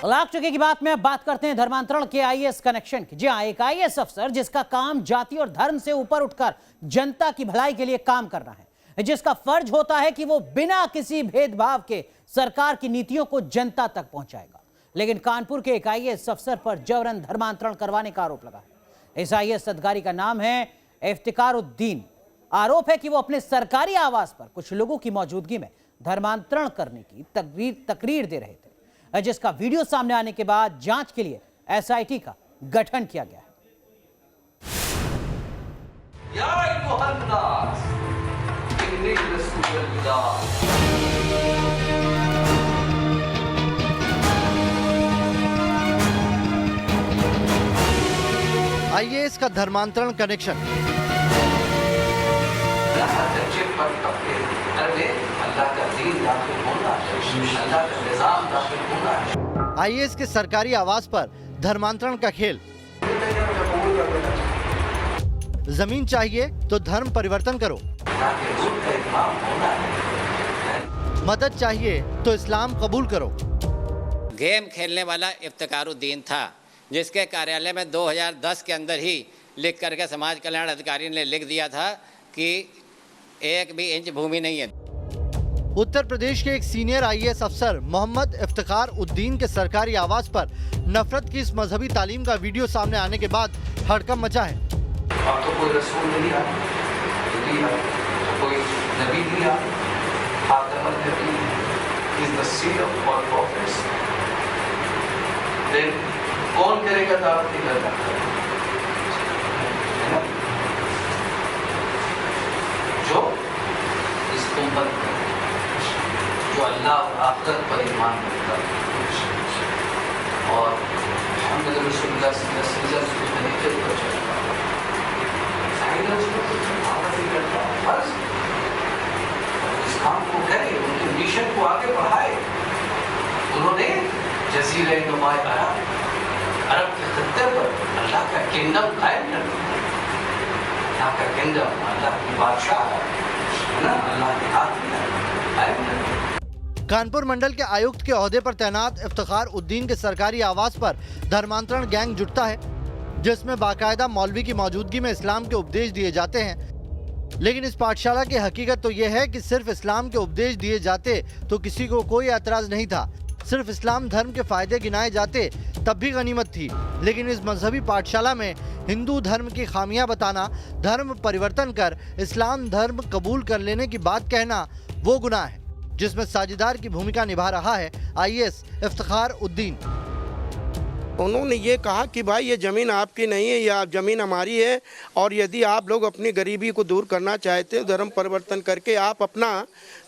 लाख टके की बात में अब बात करते हैं धर्मांतरण के आईएएस कनेक्शन की। जी हाँ, एक आईएएस अफसर जिसका काम जाति और धर्म से ऊपर उठकर जनता की भलाई के लिए काम करना है, जिसका फर्ज होता है कि वो बिना किसी भेदभाव के सरकार की नीतियों को जनता तक पहुंचाएगा। लेकिन कानपुर के एक आईएएस अफसर पर जबरन धर्मांतरण करवाने का आरोप लगा है। इस आईएएस अधिकारी का नाम है इफ्तिकार उद्दीन। आरोप है कि वो अपने सरकारी आवास पर कुछ लोगों की मौजूदगी में धर्मांतरण करने की तकरीर दे रहे थे, जिसका वीडियो सामने आने के बाद जांच के लिए एसआईटी का गठन किया गया है। आईएएस का धर्मांतरण कनेक्शन। आईएएस के सरकारी आवास पर धर्मांतरण का खेल। जमीन चाहिए तो धर्म परिवर्तन करो, मदद चाहिए तो इस्लाम कबूल करो। गेम खेलने वाला इफ्तिकार उद्दीन था, जिसके कार्यालय में 2010 के अंदर ही लिख करके समाज कल्याण अधिकारी ने लिख दिया था कि 1 भी इंच भूमि नहीं है। उत्तर प्रदेश के एक सीनियर आईएएस अफसर मोहम्मद इफ्तिकार उद्दीन के सरकारी आवास पर नफरत की इस मजहबी तालीम का वीडियो सामने आने के बाद हड़कंप मचा है। अब तो कोई रसूल नहीं आया, तो कोई नबी नहीं आया। खातमुन नबी is the seal of all prophets. Then कौन करेगा दावत की गलत? जो इस उम्मत में जो अल्लाह और आखिरत पर ईमान रखता है और मोहम्मद रसूलुल्लाह सल्लल्लाहु अलैहि वसल्लम के तरीके पर चलता है, साहिल उसको आवाज़ करता है, फर्ज इस काम को करे, उनके मिशन को आगे बढ़ाए। उन्होंने जज़ीरे नुमा अरब के खत्ते पर अल्लाह का किंगडम कायम कर दिया। अल्लाह का किंगडम, अल्लाह की बादशाह है ना, अल्लाह के हाथ में कायम कर दिया। कानपुर मंडल के आयुक्त के ओहदे पर तैनात इफ्तिकार उद्दीन के सरकारी आवास पर धर्मांतरण गैंग जुटता है, जिसमें बाकायदा मौलवी की मौजूदगी में इस्लाम के उपदेश दिए जाते हैं। लेकिन इस पाठशाला की हकीकत तो यह है कि सिर्फ इस्लाम के उपदेश दिए जाते तो किसी को कोई एतराज नहीं था। सिर्फ इस्लाम धर्म के फायदे गिनाए जाते तब भी गनीमत थी। लेकिन इस मजहबी पाठशाला में हिंदू धर्म की खामियां बताना, धर्म परिवर्तन कर इस्लाम धर्म कबूल कर लेने की बात कहना वो गुनाह है, जिसमें साझेदार की भूमिका निभा रहा है आईएएस इफ्तिकार उद्दीन। उन्होंने ये कहा कि भाई ये ज़मीन आपकी नहीं है, ये ज़मीन हमारी है, और यदि आप लोग अपनी गरीबी को दूर करना चाहते हो, धर्म परिवर्तन करके आप अपना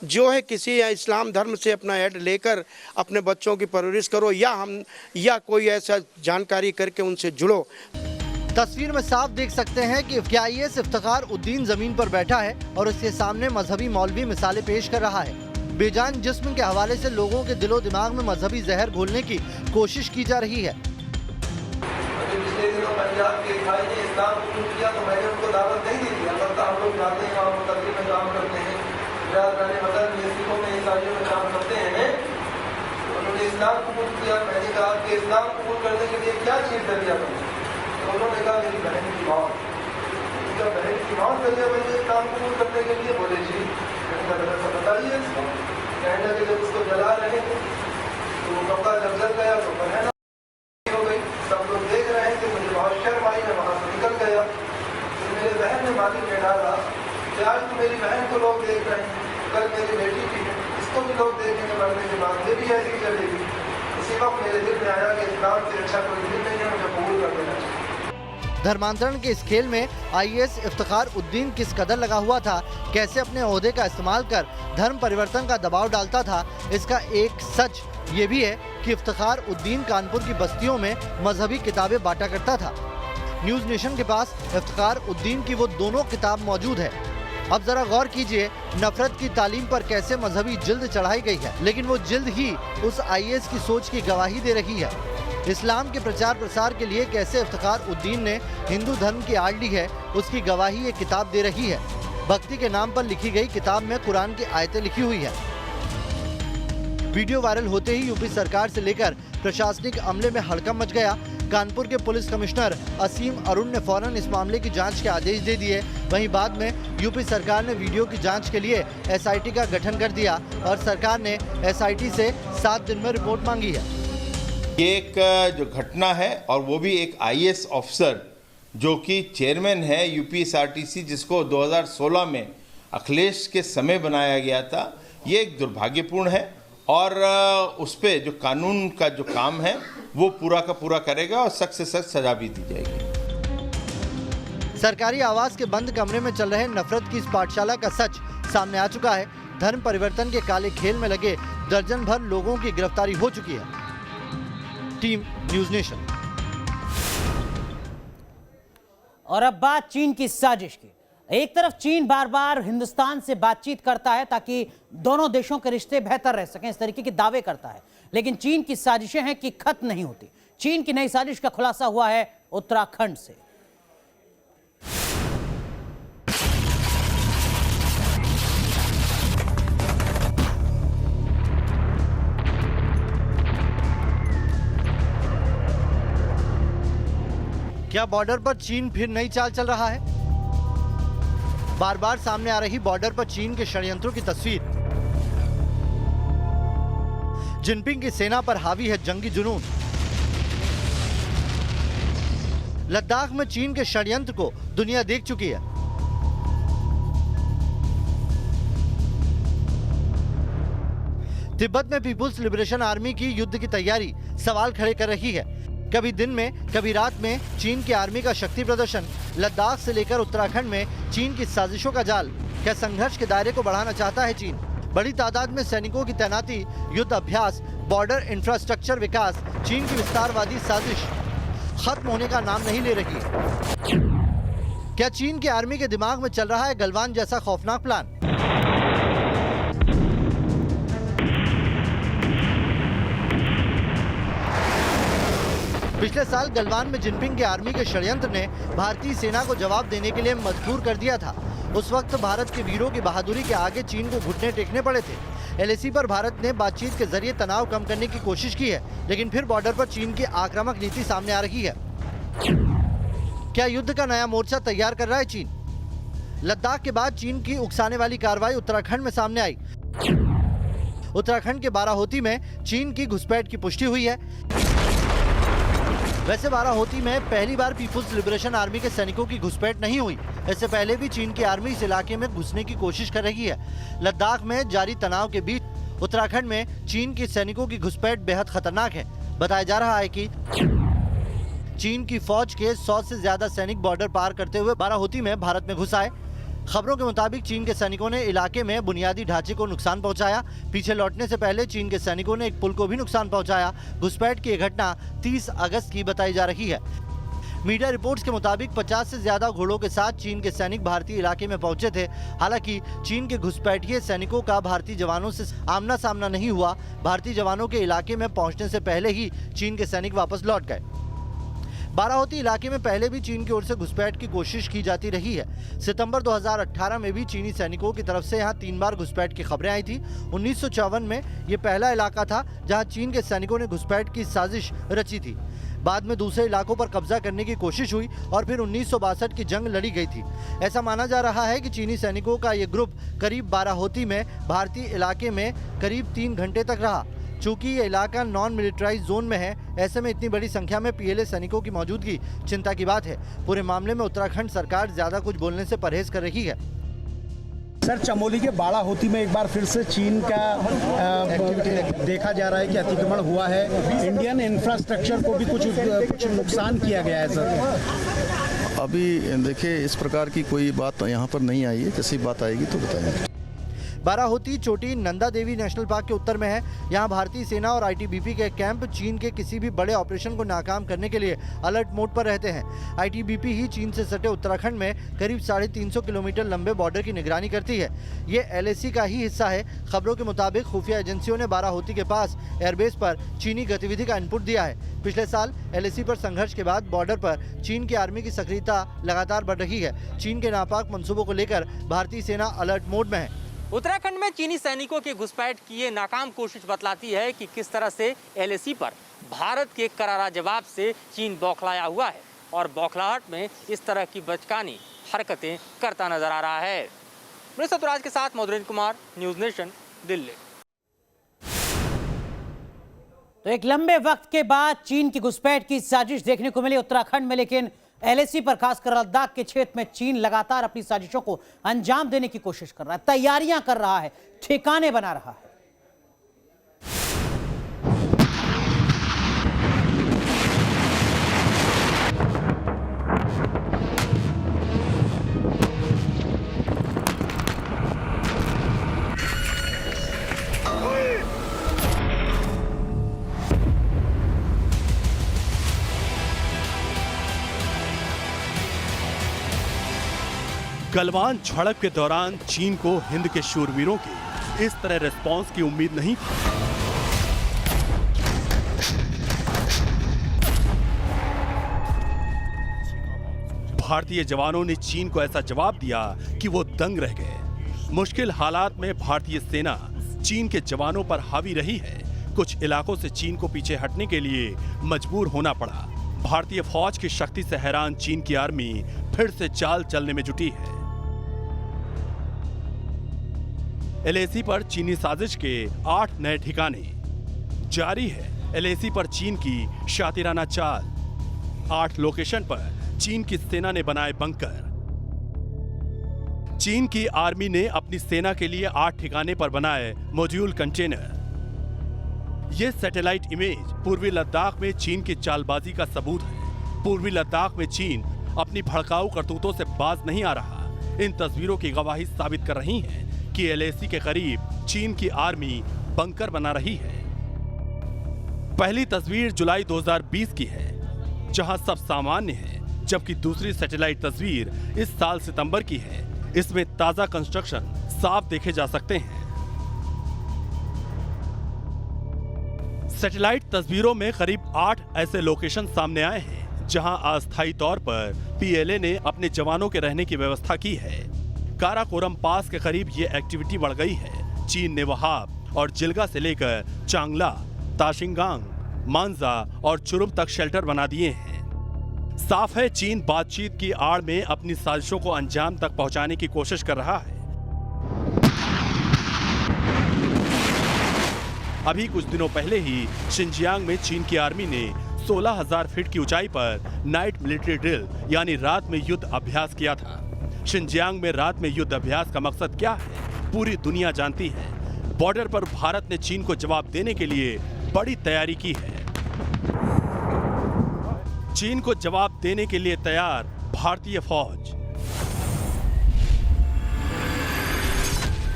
जो है किसी इस्लाम धर्म से अपना ऐड लेकर अपने बच्चों की परवरिश करो, या कोई ऐसा जानकारी करके उनसे जुड़ो। तस्वीर में साफ देख सकते हैं कि आईएएस इफ्तिकार उद्दीन जमीन पर बैठा है और उसके सामने मजहबी मौलवी मिसालें पेश कर रहा है। बेजान जिस्म के हवाले से लोगों के दिलो दिमाग में मजहबी जहर घोलने की कोशिश की जा रही है। पिछले दिनों पंजाब के भाई ने इस्लाम कबूल किया तो मैंने उनको दावत नहीं दी थी। अलबत्ता हम लोग जाते हैं, वहाँ मुतकली में काम करते हैं, मतलब मेसिकों में ईसाइयों में काम करते हैं। उन्होंने इस्लाम कबूल किया। मैंने कहा कि इस्लाम कबूल करने के लिए क्या चीज़ दरिया बनी? तो उन्होंने कहा मेरी बहन की मौत। जब बहन की मौत दरिया बनी इस्लाम कबूल करने के लिए, बोले जी बताइए इसको। कहने लगे जब उसको जला रहे थे तो वो कपड़ा जब जल गया तो बहन हो गई। सब लोग देख रहे थे, मुझे बहुत शर्म आई, मैं वहाँ से निकल गया। फिर मेरे बहन ने माली में डाला कि आज तो मेरी बहन को लोग देख रहे हैं, कल मेरी बेटी की है, इसको भी लोग देखेंगे, मरने के बाद ये भी ऐसी चलेगी। उसी वक्त मेरे दिल में आया कि इस्लाम से अच्छा कोई दिल नहीं है, मुझे कबूल कर देना चाहिए। धर्मांतरण के इस खेल में आईएएस इफ्तिकार उद्दीन किस कदर लगा हुआ था, कैसे अपने ओहदे का इस्तेमाल कर धर्म परिवर्तन का दबाव डालता था, इसका एक सच ये भी है कि इफ्तिकार उद्दीन कानपुर की बस्तियों में मजहबी किताबें बांटा करता था। न्यूज़ नेशन के पास इफ्तिकार उद्दीन की वो दोनों किताब मौजूद है। अब जरा गौर कीजिए, नफरत की तालीम पर कैसे मजहबी जिल्द चढ़ाई गई है, लेकिन वो जिल्द ही उस आईएएस की सोच की गवाही दे रही है। इस्लाम के प्रचार प्रसार के लिए कैसे इफ्तिकार उद्दीन ने हिंदू धर्म की आड़ ली है, उसकी गवाही ये किताब दे रही है। भक्ति के नाम पर लिखी गई किताब में कुरान की आयतें लिखी हुई है। वीडियो वायरल होते ही यूपी सरकार से लेकर प्रशासनिक अमले में हड़कंप मच गया। कानपुर के पुलिस कमिश्नर असीम अरुण ने फौरन इस मामले की जांच के आदेश दे दिए। वहीं बाद में यूपी सरकार ने वीडियो की जांच के लिए एसआईटी का गठन कर दिया और सरकार ने एसआईटी से 7 दिन में रिपोर्ट मांगी है। ये एक जो घटना है और वो भी एक आईएएस ऑफिसर जो कि चेयरमैन है यूपीएसआरटीसी, जिसको 2016 में अखिलेश के समय बनाया गया था, ये एक दुर्भाग्यपूर्ण है और उस पर जो कानून का जो काम है वो पूरा का पूरा करेगा और सख्त से सख्त सजा भी दी जाएगी। सरकारी आवास के बंद कमरे में चल रहे नफरत की इस पाठशाला का सच सामने आ चुका है। धर्म परिवर्तन के काले खेल में लगे दर्जन भर लोगों की गिरफ्तारी हो चुकी है। Team news nation. और अब बात चीन की साजिश की। एक तरफ चीन बार बार हिंदुस्तान से बातचीत करता है ताकि दोनों देशों के रिश्ते बेहतर रह सकें, इस तरीके के दावे करता है, लेकिन चीन की साजिशें हैं कि खत्म नहीं होती। चीन की नई साजिश का खुलासा हुआ है उत्तराखंड से। क्या बॉर्डर पर चीन फिर नई चाल चल रहा है? बार बार सामने आ रही बॉर्डर पर चीन के षड्यंत्रों की तस्वीर। जिनपिंग की सेना पर हावी है जंगी जुनून। लद्दाख में चीन के षड्यंत्र को दुनिया देख चुकी है। तिब्बत में पीपुल्स लिबरेशन आर्मी की युद्ध की तैयारी सवाल खड़े कर रही है। कभी दिन में कभी रात में चीन की आर्मी का शक्ति प्रदर्शन। लद्दाख से लेकर उत्तराखंड में चीन की साजिशों का जाल। क्या संघर्ष के दायरे को बढ़ाना चाहता है चीन? बड़ी तादाद में सैनिकों की तैनाती, युद्ध अभ्यास, बॉर्डर इंफ्रास्ट्रक्चर विकास, चीन की विस्तारवादी साजिश खत्म होने का नाम नहीं ले रही। क्या चीन की आर्मी के दिमाग में चल रहा है गलवान जैसा खौफनाक प्लान? पिछले साल गलवान में जिनपिंग के आर्मी के षड्यंत्र ने भारतीय सेना को जवाब देने के लिए मजबूर कर दिया था। उस वक्त भारत के वीरों की बहादुरी के आगे चीन को घुटने टेकने पड़े थे। एलएसी पर भारत ने बातचीत के जरिए तनाव कम करने की कोशिश की है, लेकिन फिर बॉर्डर पर चीन की आक्रामक नीति सामने आ रही है। क्या युद्ध का नया मोर्चा तैयार कर रहा है चीन? लद्दाख के बाद चीन की उकसाने वाली कार्रवाई उत्तराखंड में सामने आई। उत्तराखंड के बाराहोती में चीन की घुसपैठ की पुष्टि हुई है। वैसे बाराहोती में पहली बार पीपुल्स लिबरेशन आर्मी के सैनिकों की घुसपैठ नहीं हुई। इससे पहले भी चीन की आर्मी इस इलाके में घुसने की कोशिश कर रही है। लद्दाख में जारी तनाव के बीच उत्तराखंड में चीन के सैनिकों की घुसपैठ बेहद खतरनाक है। बताया जा रहा है कि चीन की फौज के 100 से ज्यादा सैनिक बॉर्डर पार करते हुए बाराहोती में भारत में घुस आए। खबरों के मुताबिक चीन के सैनिकों ने इलाके में बुनियादी ढांचे को नुकसान पहुंचाया। पीछे लौटने से पहले चीन के सैनिकों ने एक पुल को भी नुकसान पहुंचाया। घुसपैठ की यह घटना 30 अगस्त की बताई जा रही है। मीडिया रिपोर्ट्स के मुताबिक 50 से ज्यादा घोड़ों के साथ चीन के सैनिक भारतीय इलाके में पहुंचे थे। हालांकि चीन के घुसपैठिए सैनिकों का भारतीय जवानों से आमना सामना नहीं हुआ। भारतीय जवानों के इलाके में पहुंचने से पहले ही चीन के सैनिक वापस लौट गए। बाराहोती इलाके में पहले भी चीन की ओर से घुसपैठ की कोशिश की जाती रही है। सितंबर 2018 में भी चीनी सैनिकों की तरफ से यहां 3 बार घुसपैठ की खबरें आई थी। 1954 में ये पहला इलाका था जहां चीन के सैनिकों ने घुसपैठ की साजिश रची थी। बाद में दूसरे इलाकों पर कब्जा करने की कोशिश हुई और फिर 1962 की जंग लड़ी गई थी। ऐसा माना जा रहा है कि चीनी सैनिकों का ये ग्रुप करीब बाराहोती में भारतीय इलाके में करीब 3 घंटे तक रहा। चूंकि ये इलाका नॉन मिलिट्राइज जोन में है, ऐसे में इतनी बड़ी संख्या में पीएलए सैनिकों की मौजूदगी चिंता की बात है। पूरे मामले में उत्तराखंड सरकार ज्यादा कुछ बोलने से परहेज कर रही है। सर, चमोली के बाराहोती में एक बार फिर से चीन का देखा जा रहा है कि अतिक्रमण हुआ है। इंडियन इंफ्रास्ट्रक्चर को भी कुछ नुकसान किया गया है सर। अभी देखिए, इस प्रकार की कोई बात यहाँ पर नहीं आई है। जैसी बात आएगी तो बताएंगे। बाराहोती चोटी नंदा देवी नेशनल पार्क के उत्तर में है। यहाँ भारतीय सेना और आईटीबीपी के कैंप चीन के किसी भी बड़े ऑपरेशन को नाकाम करने के लिए अलर्ट मोड पर रहते हैं। आईटीबीपी ही चीन से सटे उत्तराखंड में करीब 350 किलोमीटर लंबे बॉर्डर की निगरानी करती है। ये एलएसी का ही हिस्सा है। खबरों के मुताबिक खुफिया एजेंसियों ने बाराहोती के पास एयरबेस पर चीनी गतिविधि का इनपुट दिया है। पिछले साल एलएसी पर संघर्ष के बाद बॉर्डर पर चीन की आर्मी की सक्रियता लगातार बढ़ रही है। चीन के नापाक मंसूबों को लेकर भारतीय सेना अलर्ट मोड में है। उत्तराखंड में चीनी सैनिकों की घुसपैठ की ये नाकाम कोशिश बतलाती है कि किस तरह से एलएसी पर भारत के करारा जवाब से चीन बौखलाया हुआ है और बौखलाहट में इस तरह की बचकानी हरकतें करता नजर आ रहा है। मेरे सतराज के साथ मधुरेंद्र कुमार, न्यूज़ नेशन, दिल्ली। तो एक लंबे वक्त के बाद चीन की घुसपैठ की साजिश देखने को मिली उत्तराखंड में, लेकिन LAC पर खासकर लद्दाख के क्षेत्र में चीन लगातार अपनी साजिशों को अंजाम देने की कोशिश कर रहा है, तैयारियां कर रहा है, ठिकाने बना रहा है। गलवान झड़प के दौरान चीन को हिंद के शूरवीरों के इस तरह रिस्पांस की उम्मीद नहीं थी। भारतीय जवानों ने चीन को ऐसा जवाब दिया कि वो दंग रह गए। मुश्किल हालात में भारतीय सेना चीन के जवानों पर हावी रही है। कुछ इलाकों से चीन को पीछे हटने के लिए मजबूर होना पड़ा। भारतीय फौज की शक्ति से हैरान चीन की आर्मी फिर से चाल चलने में जुटी है। LAC पर चीनी साजिश के 8 नए ठिकाने जारी है। LAC पर चीन की शातिराना चाल। 8 लोकेशन पर चीन की सेना ने बनाए बंकर। चीन की आर्मी ने अपनी सेना के लिए 8 ठिकाने पर बनाए मॉड्यूल कंटेनर। यह सैटेलाइट इमेज पूर्वी लद्दाख में चीन की चालबाजी का सबूत है। पूर्वी लद्दाख में चीन अपनी भड़काऊ करतूतों से बाज नहीं आ रहा। इन तस्वीरों की गवाही साबित कर रही है कि LAC के करीब चीन की आर्मी बंकर बना रही है। पहली तस्वीर जुलाई 2020 की है, जहां सब सामान्य है, जबकि दूसरी सैटेलाइट तस्वीर इस साल सितंबर की है। इसमें ताजा कंस्ट्रक्शन साफ देखे जा सकते हैं। सैटेलाइट तस्वीरों में करीब 8 ऐसे लोकेशन सामने आए हैं जहां अस्थायी तौर पर PLA ने अपने जवानों के रहने की व्यवस्था की है। काराकोरम पास के करीब ये एक्टिविटी बढ़ गई है। चीन ने वहाब और जिलगा से लेकर चांगला, ताशिंगांग, मानजा और चुरुप तक शेल्टर बना दिए हैं। साफ है चीन बातचीत की आड़ में अपनी साजिशों को अंजाम तक पहुंचाने की कोशिश कर रहा है। अभी कुछ दिनों पहले ही शिनजियांग में चीन की आर्मी ने 16,000 फीट की ऊंचाई पर नाइट मिलिट्री ड्रिल यानी रात में युद्ध अभ्यास किया था। शिनजियांग में रात में युद्ध अभ्यास का मकसद क्या है, पूरी दुनिया जानती है। बॉर्डर पर भारत ने चीन को जवाब देने के लिए बड़ी तैयारी की है। चीन को जवाब देने के लिए तैयार भारतीय फौज।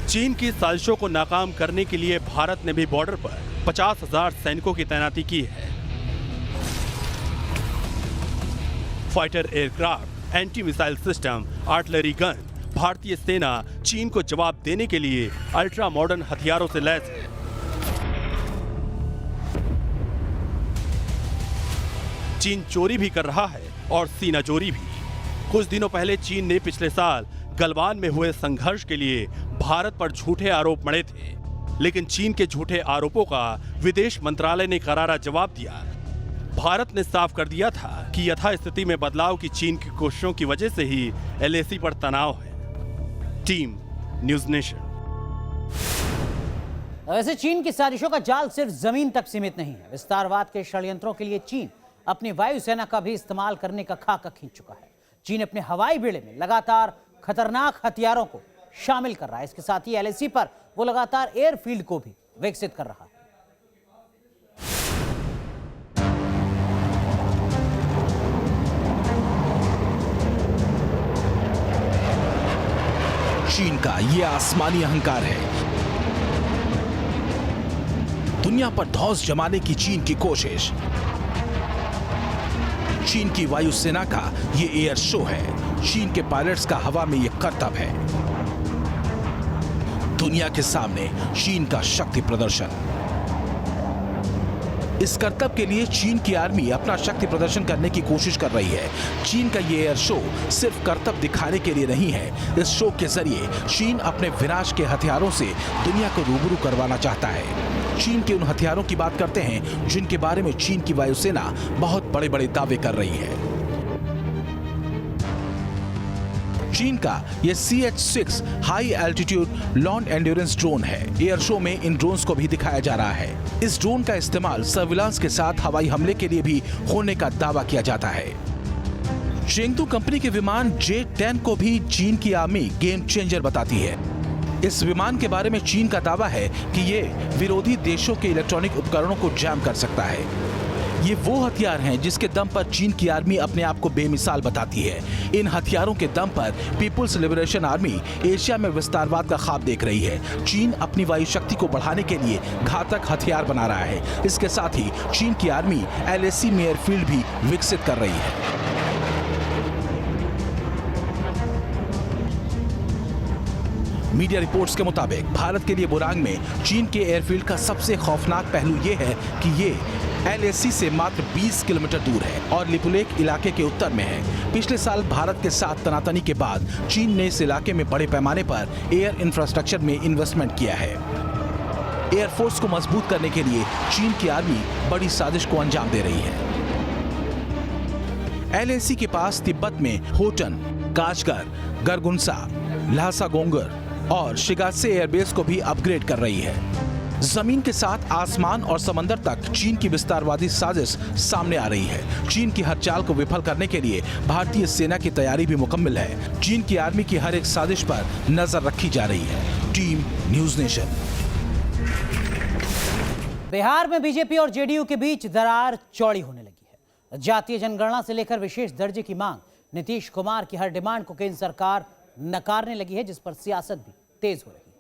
चीन की साजिशों को नाकाम करने के लिए भारत ने भी बॉर्डर पर 50,000 सैनिकों की तैनाती की है। Fighter aircraft, anti missile system, artillery gun. भारतीय सेना चीन को जवाब देने के लिए अल्ट्रा मॉडर्न हथियारों से लैस है। चीन चोरी भी कर रहा है और सीना चोरी भी। कुछ दिनों पहले चीन ने पिछले साल गलवान में हुए संघर्ष के लिए भारत पर झूठे आरोप मढ़े थे, लेकिन चीन के झूठे आरोपों का विदेश मंत्रालय ने करारा जवाब दिया। भारत ने साफ कर दिया था कि यथास्थिति में बदलाव की चीन की कोशिशों की वजह से ही LAC पर तनाव है। Team news nation. वैसे चीन की साजिशों का जाल सिर्फ जमीन तक सीमित नहीं है। विस्तारवाद के षड्यंत्रों के लिए चीन अपनी वायुसेना का भी इस्तेमाल करने का खाका खींच चुका है। चीन अपने हवाई बेड़े में लगातार खतरनाक हथियारों को शामिल कर रहा है। इसके साथ ही LAC पर वो लगातार एयरफील्ड को भी विकसित कर रहा है। चीन का ये आसमानी अहंकार है। दुनिया पर धौंस जमाने की चीन की कोशिश। चीन की वायुसेना का ये एयर शो है। चीन के पायलट्स का हवा में ये करतब है। दुनिया के सामने चीन का शक्ति प्रदर्शन। इस करतब के लिए चीन की आर्मी अपना शक्ति प्रदर्शन करने की कोशिश कर रही है। चीन का ये एयर शो सिर्फ करतब दिखाने के लिए नहीं है। इस शो के जरिए चीन अपने विनाश के हथियारों से दुनिया को रूबरू करवाना चाहता है। चीन के उन हथियारों की बात करते हैं जिनके बारे में चीन की वायुसेना बहुत बड़े-बड़े दावे कर रही है। चीन का ये CH-6 high altitude long endurance drone है। एयर शो में इन ड्रोन्स को भी दिखाया जा रहा है। इस ड्रोन का इस्तेमाल सर्विलांस के साथ हवाई हमले के लिए भी होने का दावा किया जाता है। चेंगतू कंपनी के विमान J-10 को भी चीन की आर्मी गेम चेंजर बताती है। इस विमान के बारे में चीन का दावा है कि ये विरोधी देशों के इलेक्ट्रॉनिक उपकरणों को जैम कर सकता है। ये वो हथियार हैं जिसके दम पर चीन की आर्मी अपने आप को बेमिसाल बताती है। इन हथियारों के दम पर पीपुल्स लिबरेशन आर्मी एशिया में विस्तारवाद का ख्वाब देख रही है। चीन अपनी वायु शक्ति को बढ़ाने के लिए घातक हथियार बना रहा है। इसके साथ ही चीन की आर्मी LAC में एयरफील्ड भी विकसित कर रही है। मीडिया रिपोर्ट्स के मुताबिक भारत के लिए बुरांग में चीन के एयरफील्ड का सबसे खौफनाक पहलू ये है कि ये LAC से मात्र 20 किलोमीटर दूर है और लिपुलेख इलाके के उत्तर में है। पिछले साल भारत के साथ तनातनी के बाद चीन ने इस इलाके में बड़े पैमाने पर एयर इंफ्रास्ट्रक्चर में इन्वेस्टमेंट किया है। एयरफोर्स को मजबूत करने के लिए चीन की आर्मी बड़ी साजिश को अंजाम दे रही है। LAC के पास तिब्बत में होटन, काचगर, गरगुनसा, ल्हासा गोंगर और शिगात्से एयरबेस को भी अपग्रेड कर रही है। जमीन के साथ आसमान और समंदर तक चीन की विस्तारवादी साजिश सामने आ रही है। चीन की हर चाल को विफल करने के लिए भारतीय सेना की तैयारी भी मुकम्मल है। चीन की आर्मी की हर एक साजिश पर नजर रखी जा रही है। Team news nation. बिहार में बीजेपी और जेडीयू के बीच दरार चौड़ी होने लगी है। जातीय जनगणना से लेकर विशेष दर्जे की मांग, नीतीश कुमार की हर डिमांड को केंद्र सरकार नकारने लगी है, जिस पर सियासत भी तेज हो रही है।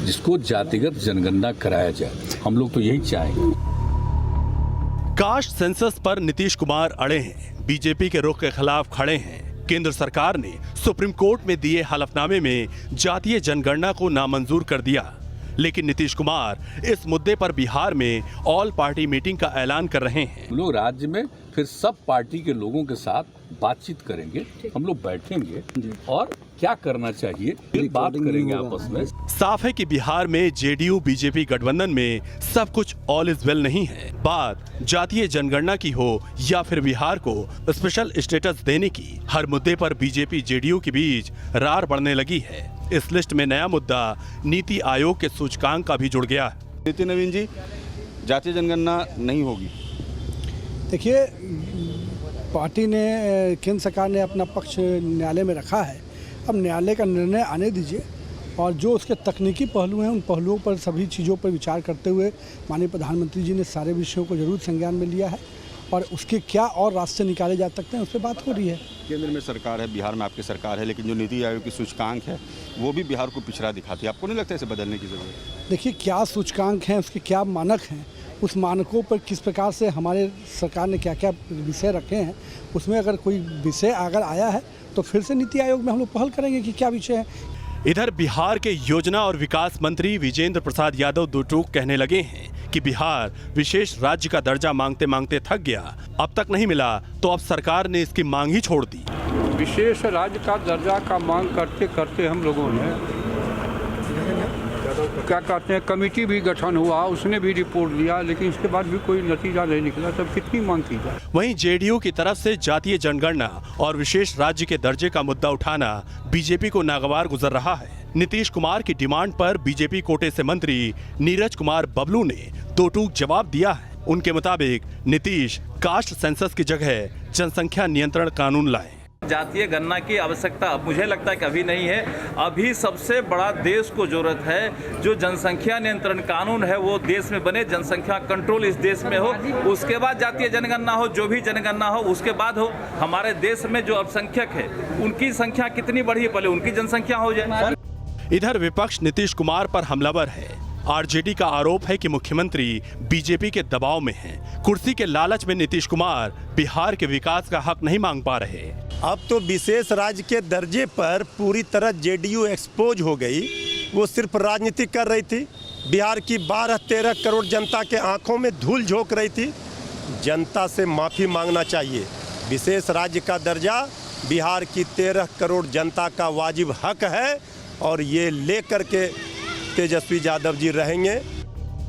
जिसको जातिगत जनगणना कराया जाए, हम लोग तो यही चाहेंगे। कास्ट सेंसस पर नीतीश कुमार अड़े हैं, बीजेपी के रुख के खिलाफ खड़े हैं। केंद्र सरकार ने सुप्रीम कोर्ट में दिए हलफनामे में जातीय जनगणना को नामंजूर कर दिया, लेकिन नीतीश कुमार इस मुद्दे पर बिहार में ऑल पार्टी मीटिंग का ऐलान कर रहे हैं। हम लोग राज्य में फिर सब पार्टी के लोगों के साथ बातचीत करेंगे, हम लोग बैठेंगे और क्या करना चाहिए फिर बात करेंगे आपस में। साफ है कि बिहार में जेडीयू बीजेपी गठबंधन में सब कुछ ऑल इज वेल नहीं है। बात जातीय जनगणना की हो या फिर बिहार को स्पेशल स्टेटस देने की, हर मुद्दे पर बीजेपी जेडीयू के बीच रार बढ़ने लगी है। इस लिस्ट में नया मुद्दा नीति आयोग के सूचकांक का भी जुड़ गया है। नितिन नवीन जी, जातीय जनगणना नहीं होगी। देखिए, पार्टी ने, केंद्र सरकार ने अपना पक्ष न्यायालय में रखा है। अब न्यायालय का निर्णय आने दीजिए और जो उसके तकनीकी पहलू हैं उन पहलुओं पर, सभी चीज़ों पर विचार करते हुए माननीय प्रधानमंत्री जी ने सारे विषयों को जरूर संज्ञान में लिया है और उसके क्या और रास्ते निकाले जा सकते हैं उस पर बात हो रही है। केंद्र में सरकार है, बिहार में आपकी सरकार है, लेकिन जो नीति आयोग की सूचकांक है वो भी बिहार को पिछड़ा दिखाती है। आपको नहीं लगता इसे बदलने की जरूरत? देखिए, क्या सूचकांक हैं, उसके क्या मानक हैं, उस मानकों पर किस प्रकार से हमारे सरकार ने क्या क्या विषय रखे हैं, उसमें अगर कोई विषय अगर आया है तो फिर से नीति आयोग में हम लोग पहल करेंगे कि क्या विषय है। इधर बिहार के योजना और विकास मंत्री विजेंद्र प्रसाद यादव दो टूक कहने लगे हैं कि बिहार विशेष राज्य का दर्जा मांगते मांगते थक गया, अब तक नहीं मिला तो अब सरकार ने इसकी मांग ही छोड़ दी। विशेष राज्य का दर्जा का मांग करते करते हम लोगों ने क्या कहते हैं, कमेटी भी गठन हुआ, उसने भी रिपोर्ट दिया, लेकिन इसके बाद भी कोई नतीजा नहीं निकला। तब कितनी मांग की जाए। वहीं जेडीयू की तरफ से जातीय जनगणना और विशेष राज्य के दर्जे का मुद्दा उठाना बीजेपी को नागवार गुजर रहा है। नीतीश कुमार की डिमांड पर बीजेपी कोटे से मंत्री नीरज कुमार बबलू ने दो टूक जवाब दिया है। उनके मुताबिक नीतीश कास्ट सेंसस की जगह जनसंख्या नियंत्रण कानून लाए। जातीय गणना की आवश्यकता अब मुझे लगता है कि अभी नहीं है। अभी सबसे बड़ा देश को जरूरत है जो जनसंख्या नियंत्रण कानून है वो देश में बने, जनसंख्या कंट्रोल इस देश में हो, उसके बाद जातीय जनगणना हो, जो भी जनगणना हो उसके बाद हो। हमारे देश में जो अल्पसंख्यक है उनकी संख्या कितनी बढ़ी है, पहले उनकी जनसंख्या हो जाए। इधर विपक्ष नीतीश कुमार पर हमलावर है। आरजेडी का आरोप है कि मुख्यमंत्री बीजेपी के दबाव में हैं। कुर्सी के लालच में नीतीश कुमार बिहार के विकास का हक नहीं मांग पा रहे। अब तो विशेष राज्य के दर्जे पर पूरी तरह जेडीयू एक्सपोज हो गई। वो सिर्फ राजनीति कर रही थी, बिहार की 12-13 करोड़ जनता के आंखों में धूल झोंक रही थी। जनता से माफ़ी मांगना चाहिए। विशेष राज्य का दर्जा बिहार की 13 करोड़ जनता का वाजिब हक है और ये लेकर के तेजस्वी यादव जी रहेंगे।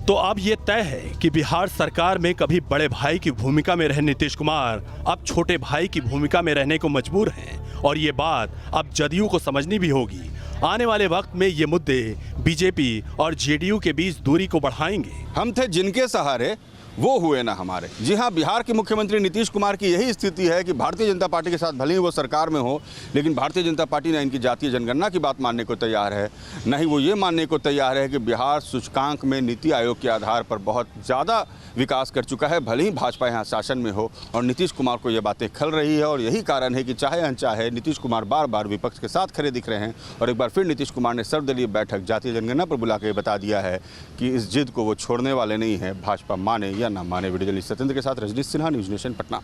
तो अब ये तय है कि बिहार सरकार में कभी बड़े भाई की भूमिका में रहे नीतीश कुमार अब छोटे भाई की भूमिका में रहने को मजबूर हैं और ये बात अब जदयू को समझनी भी होगी। आने वाले वक्त में ये मुद्दे बीजेपी और जेडीयू के बीच दूरी को बढ़ाएंगे। हम थे जिनके सहारे, वो हुए ना हमारे। जी हाँ, बिहार के मुख्यमंत्री नीतीश कुमार की यही स्थिति है कि भारतीय जनता पार्टी के साथ भले ही वो सरकार में हो, लेकिन भारतीय जनता पार्टी न इनकी जातीय जनगणना की बात मानने को तैयार है, न ही वो ये मानने को तैयार है कि बिहार सूचकांक में नीति आयोग के आधार पर बहुत ज़्यादा विकास कर चुका है, भले ही भाजपा यहाँ शासन में हो। और नीतीश कुमार को ये बातें खल रही है और यही कारण है कि चाहे अनचाहे नीतीश कुमार बार बार विपक्ष के साथ खड़े दिख रहे हैं। और एक बार फिर नीतीश कुमार ने सर्वदलीय बैठक जातीय जनगणना पर बुला के बता दिया है कि इस जिद को वो छोड़ने वाले नहीं है, भाजपा माने या ना माने। वीडियो जर्नलिस्ट सत्येंद्र के साथ रजनीश सिन्हा, न्यूज़ नेशन, पटना।